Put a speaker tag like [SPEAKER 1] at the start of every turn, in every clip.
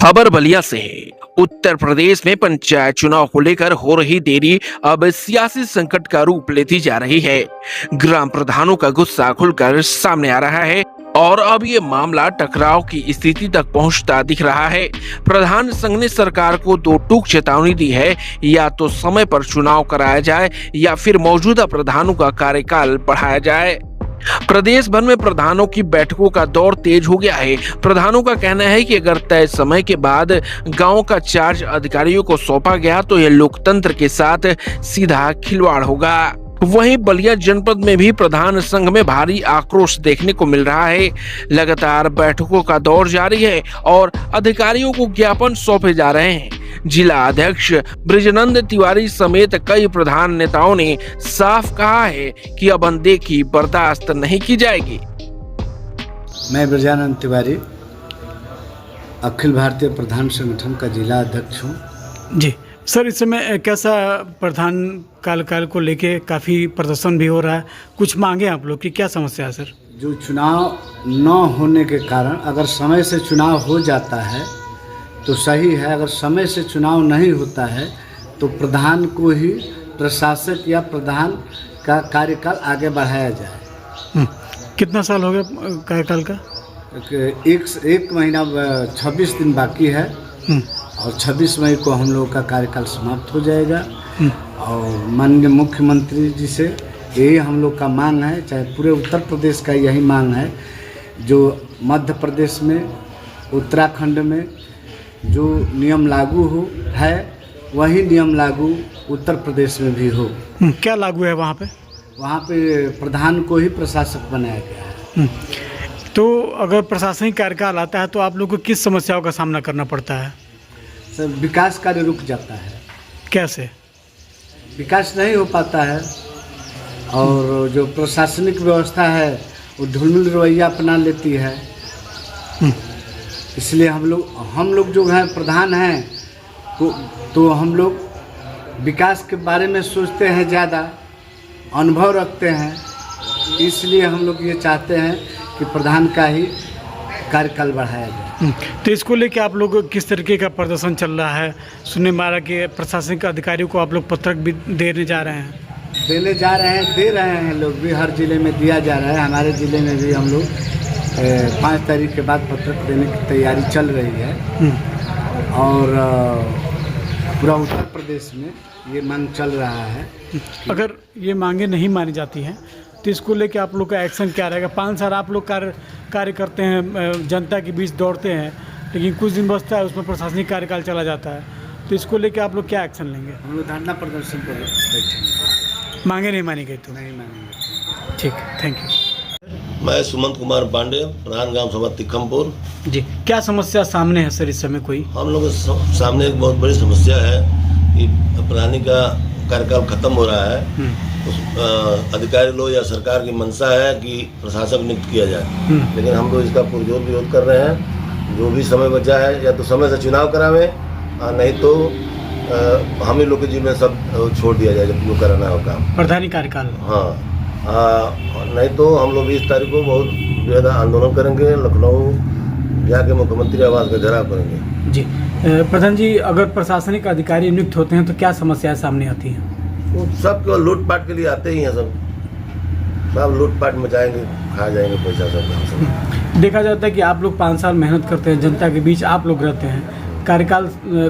[SPEAKER 1] खबर बलिया से है। उत्तर प्रदेश में पंचायत चुनाव को लेकर हो रही देरी अब सियासी संकट का रूप लेती जा रही है। ग्राम प्रधानों का गुस्सा खुलकर सामने आ रहा है और अब ये मामला टकराव की स्थिति तक पहुंचता दिख रहा है। प्रधान संघ ने सरकार को दो टूक चेतावनी दी है, या तो समय पर चुनाव कराया जाए या फिर मौजूदा प्रधानों का कार्यकाल बढ़ाया जाए। प्रदेश भर में प्रधानों की बैठकों का दौर तेज हो गया है। प्रधानों का कहना है कि अगर तय समय के बाद गांव का चार्ज अधिकारियों को सौंपा गया तो यह लोकतंत्र के साथ सीधा खिलवाड़ होगा। वहीं बलिया जनपद में भी प्रधान संघ में भारी आक्रोश देखने को मिल रहा है। लगातार बैठकों का दौर जारी है और अधिकारियों को ज्ञापन सौंपे जा रहे हैं। जिला अध्यक्ष ब्रिजनंद तिवारी समेत कई प्रधान नेताओं ने साफ कहा है कि अब अनदेखी बर्दाश्त नहीं की जाएगी।
[SPEAKER 2] मैं ब्रिजनंद तिवारी अखिल भारतीय प्रधान संगठन का जिला अध्यक्ष हूँ।
[SPEAKER 3] जी सर, इस समय कैसा प्रधान काल को लेके काफ़ी प्रदर्शन भी हो रहा है, कुछ मांगे आप लोग की क्या समस्या है सर?
[SPEAKER 2] जो चुनाव न होने के कारण अगर समय से चुनाव हो जाता है तो सही है, अगर समय से चुनाव नहीं होता है तो प्रधान को ही प्रशासक या प्रधान का कार्यकाल आगे बढ़ाया जाए।
[SPEAKER 3] कितना साल हो गया कार्यकाल का?
[SPEAKER 2] एक महीना 26 दिन बाकी है और 26 मई को हम लोगों का कार्यकाल समाप्त हो जाएगा। और माननीय मुख्यमंत्री जी से यही हम लोग का मांग है, चाहे पूरे उत्तर प्रदेश का यही मांग है, जो मध्य प्रदेश में उत्तराखंड में जो नियम लागू हो है वही नियम लागू उत्तर प्रदेश में भी हो।
[SPEAKER 3] क्या लागू है वहाँ पे?
[SPEAKER 2] वहाँ पे प्रधान को ही प्रशासक बनाया गया है।
[SPEAKER 3] तो अगर प्रशासनिक कार्यकाल आता है तो आप लोग को किस समस्याओं का सामना करना पड़ता है?
[SPEAKER 2] सर, विकास कार्य रुक जाता है।
[SPEAKER 3] कैसे?
[SPEAKER 2] विकास नहीं हो पाता है और जो प्रशासनिक व्यवस्था है वो ढुलमुल रवैया अपना लेती है। इसलिए हम लोग जो हैं प्रधान हैं तो हम लोग विकास के बारे में सोचते हैं, ज़्यादा अनुभव रखते हैं। इसलिए हम लोग ये चाहते हैं कि प्रधान का ही कार्यकाल बढ़ाया जाए।
[SPEAKER 3] तो इसको लेके आप लोग किस तरीके का प्रदर्शन चल रहा है? सुनने में आ रहा कि प्रशासनिक अधिकारियों को आप लोग पत्रक भी देने जा रहे हैं।
[SPEAKER 2] दे रहे हैं लोग भी, हर जिले में दिया जा रहा है। हमारे ज़िले में भी हम लोग 5 तारीख के बाद पत्रक देने की तैयारी चल रही है और पूरा उत्तर प्रदेश में ये मांग चल रहा है।
[SPEAKER 3] अगर ये मांगे नहीं मानी जाती हैं तो इसको लेके आप लोग का एक्शन क्या रहेगा? 5 साल आप लोग कार्य करते हैं, जनता के बीच दौड़ते हैं, लेकिन कुछ दिन बचता है उसमें प्रशासनिक कार्यकाल चला जाता है, तो इसको लेके आप लोग क्या एक्शन लेंगे?
[SPEAKER 2] हम लोग धरना प्रदर्शन पर बैठेंगे।
[SPEAKER 3] मांगे नहीं मानी गई तो?
[SPEAKER 2] नहीं मानेंगे।
[SPEAKER 3] ठीक, थैंक यू।
[SPEAKER 4] मैं सुमंत कुमार पांडे, प्रधान ग्राम सभा तिखमपुर।
[SPEAKER 3] जी, क्या समस्या सामने है सर इस समय? कोई
[SPEAKER 4] हम लोग के सामने एक बहुत बड़ी समस्या है कि प्रधानी का कार्यकाल खत्म हो रहा है। अधिकारी लोग या सरकार की मंशा है कि प्रशासक नियुक्त किया जाए, लेकिन हम लोग इसका पुरजोर विरोध कर रहे हैं। जो भी समय बचा है या तो समय से चुनाव करावें, नहीं तो हम ही लोग के जिम्मे सब छोड़ दिया जाए जब जो कराना हो काम
[SPEAKER 3] प्रधानी कार्यकाल।
[SPEAKER 4] हाँ, नहीं तो हम लोग 20 तारीख को बहुत ज़्यादा आंदोलन करेंगे, लखनऊ जाके मुख्यमंत्री आवास का घेराव करेंगे।
[SPEAKER 3] जी प्रधान जी, अगर प्रशासनिक अधिकारी नियुक्त होते हैं तो क्या समस्याएं सामने आती हैं?
[SPEAKER 4] वो सब केवल लूटपाट के लिए आते ही हैं। सब लूटपाट मचाएंगे, खा जाएंगे पैसा सब।
[SPEAKER 3] देखा जाता है कि आप लोग 5 साल मेहनत करते हैं, जनता के बीच आप लोग रहते हैं, कार्यकाल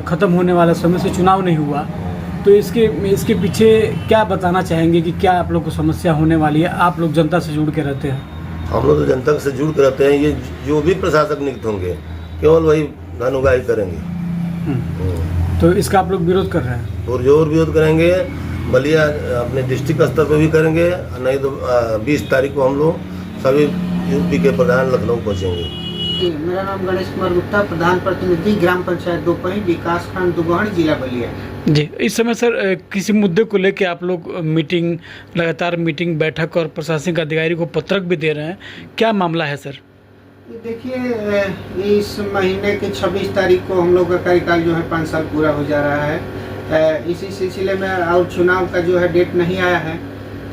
[SPEAKER 3] खत्म होने वाला समय से चुनाव नहीं हुआ, तो इसके पीछे क्या बताना चाहेंगे कि क्या आप लोग को समस्या होने वाली है? आप लोग जनता से जुड़ के रहते हैं। हम
[SPEAKER 4] लोग तो जनता से जुड़ के रहते हैं। ये जो भी प्रशासक नियुक्त होंगे केवल वही धनुगाही करेंगे।
[SPEAKER 3] तो इसका आप लोग विरोध कर रहे हैं?
[SPEAKER 4] पुरजोर विरोध करेंगे। बलिया अपने डिस्ट्रिक्ट स्तर पर भी करेंगे, नहीं तो 20 तारीख को हम लोग सभी यूपी के प्रधान लखनऊ पहुँचेंगे।
[SPEAKER 5] जी, मेरा नाम गणेश कुमार गुप्ता, प्रधान प्रतिनिधि ग्राम पंचायत दोपही, विकास खंड दुगहन, जिला बलिया।
[SPEAKER 3] जी, इस समय सर किसी मुद्दे को लेके आप लोग लगातार मीटिंग, बैठक और प्रशासनिक अधिकारी को पत्रक भी दे रहे हैं, क्या मामला है सर?
[SPEAKER 5] देखिए, इस महीने के 26 तारीख को हम लोग का कार्यकाल जो है 5 साल पूरा हो जा रहा है। इसी सिलसिले में और चुनाव का जो है डेट नहीं आया है,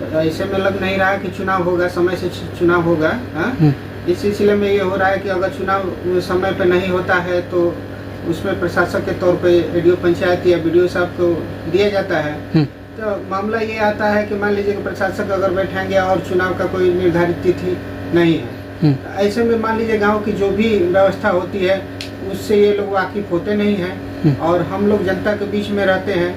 [SPEAKER 5] तो ऐसे में लग नहीं रहा कि चुनाव होगा, समय से चुनाव होगा। इस सिलसिले में ये हो रहा है कि अगर चुनाव समय पे नहीं होता है तो उसमें प्रशासक के तौर पे एडीओ पंचायत या बीडीओ साहब को दिया जाता है। तो मामला ये आता है कि मान लीजिए कि प्रशासक अगर बैठेंगे और चुनाव का कोई निर्धारित तिथि नहीं है, ऐसे में मान लीजिए गांव की जो भी व्यवस्था होती है उससे ये लोग वाकिफ होते नहीं हैं और हम लोग जनता के बीच में रहते हैं।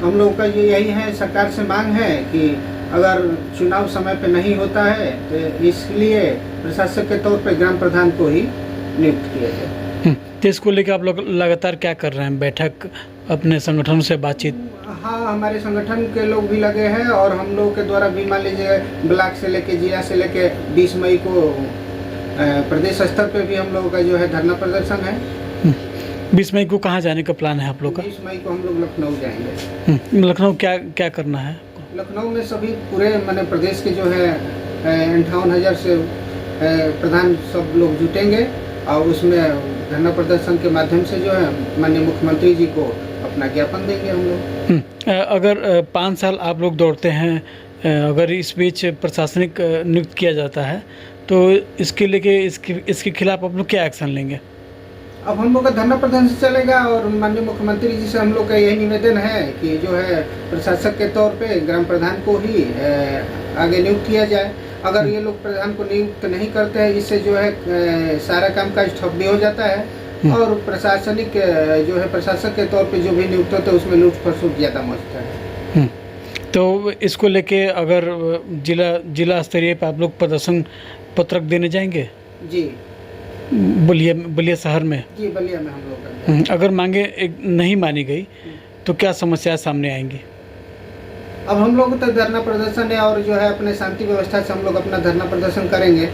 [SPEAKER 5] हम लोग का ये यही है, सरकार से मांग है कि अगर चुनाव समय पे नहीं होता है तो इसलिए प्रशासक के तौर पे ग्राम प्रधान को ही नियुक्त किया जाए।
[SPEAKER 3] तो इसको लेकर आप लोग लगातार क्या कर रहे हैं, बैठक अपने संगठन से बातचीत?
[SPEAKER 5] हाँ, हमारे संगठन के लोग भी लगे हैं और हम लोग के द्वारा भी मान लीजिए ब्लॉक से लेके जिला से लेके 20 मई को प्रदेश स्तर पे भी हम लोगों का जो है धरना प्रदर्शन है।
[SPEAKER 3] 20 मई को कहाँ जाने का प्लान है आप लोग का?
[SPEAKER 5] 20 मई को हम लोग लखनऊ जाएंगे।
[SPEAKER 3] लखनऊ क्या क्या करना है?
[SPEAKER 5] लखनऊ में सभी पूरे मैंने प्रदेश के जो है 58,000 से प्रधान सब लोग जुटेंगे और उसमें धरना प्रदर्शन के माध्यम से जो है माननीय मुख्यमंत्री जी को अपना ज्ञापन देंगे हम लोग।
[SPEAKER 3] अगर 5 साल आप लोग दौड़ते हैं, अगर इस बीच प्रशासनिक नियुक्त किया जाता है तो इसके लेके इसके खिलाफ आप लोग क्या एक्शन लेंगे?
[SPEAKER 5] अब हम लोग का धरना प्रदर्शन चलेगा और माननीय मुख्यमंत्री जी से हम लोग का यही निवेदन है कि जो है प्रशासक के तौर पे ग्राम प्रधान को ही आगे नियुक्त किया जाए। अगर ये लोग प्रधान को नियुक्त नहीं करते हैं, इससे जो है सारा कामकाज ठप भी हो जाता है और प्रशासनिक जो है प्रशासक के तौर पे जो भी नियुक्त होते हैं उसमें लूट खसुट ज़्यादा मचता है।
[SPEAKER 3] तो इसको लेके अगर जिला स्तरीय पे आप लोग प्रदर्शन पत्रक देने जाएंगे?
[SPEAKER 5] जी,
[SPEAKER 3] बलिया शहर में?
[SPEAKER 5] जी, बलिया में हम लोग का।
[SPEAKER 3] अगर मांगे नहीं मानी गई तो क्या समस्या सामने आएंगी?
[SPEAKER 5] अब हम लोग तो धरना प्रदर्शन है और जो है अपने शांति व्यवस्था से हम लोग अपना धरना प्रदर्शन करेंगे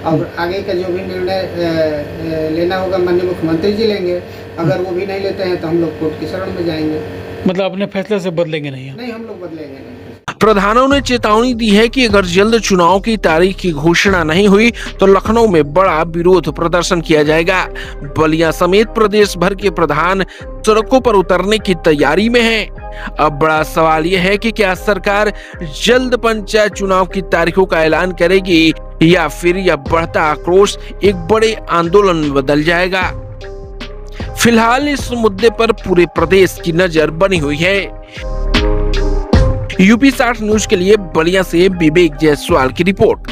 [SPEAKER 5] और आगे का जो भी निर्णय लेना होगा माननीय मुख्यमंत्री जी लेंगे। अगर वो भी नहीं लेते हैं तो हम लोग कोर्ट की शरण में जाएंगे।
[SPEAKER 3] मतलब अपने फैसले से बदलेंगे नहीं?
[SPEAKER 5] नहीं, हम लोग बदलेंगे नहीं।
[SPEAKER 1] प्रधानों ने चेतावनी दी है कि अगर जल्द चुनाव की तारीख की घोषणा नहीं हुई तो लखनऊ में बड़ा विरोध प्रदर्शन किया जाएगा। बलिया समेत प्रदेश भर के प्रधान सड़कों पर उतरने की तैयारी में हैं। अब बड़ा सवाल यह है कि क्या सरकार जल्द पंचायत चुनाव की तारीखों का ऐलान करेगी या फिर यह बढ़ता आक्रोश एक बड़े आंदोलन में बदल जाएगा। फिलहाल इस मुद्दे पर पूरे प्रदेश की नजर बनी हुई है। यूपी 60 न्यूज के लिए बलिया से विवेक जायसवाल की रिपोर्ट।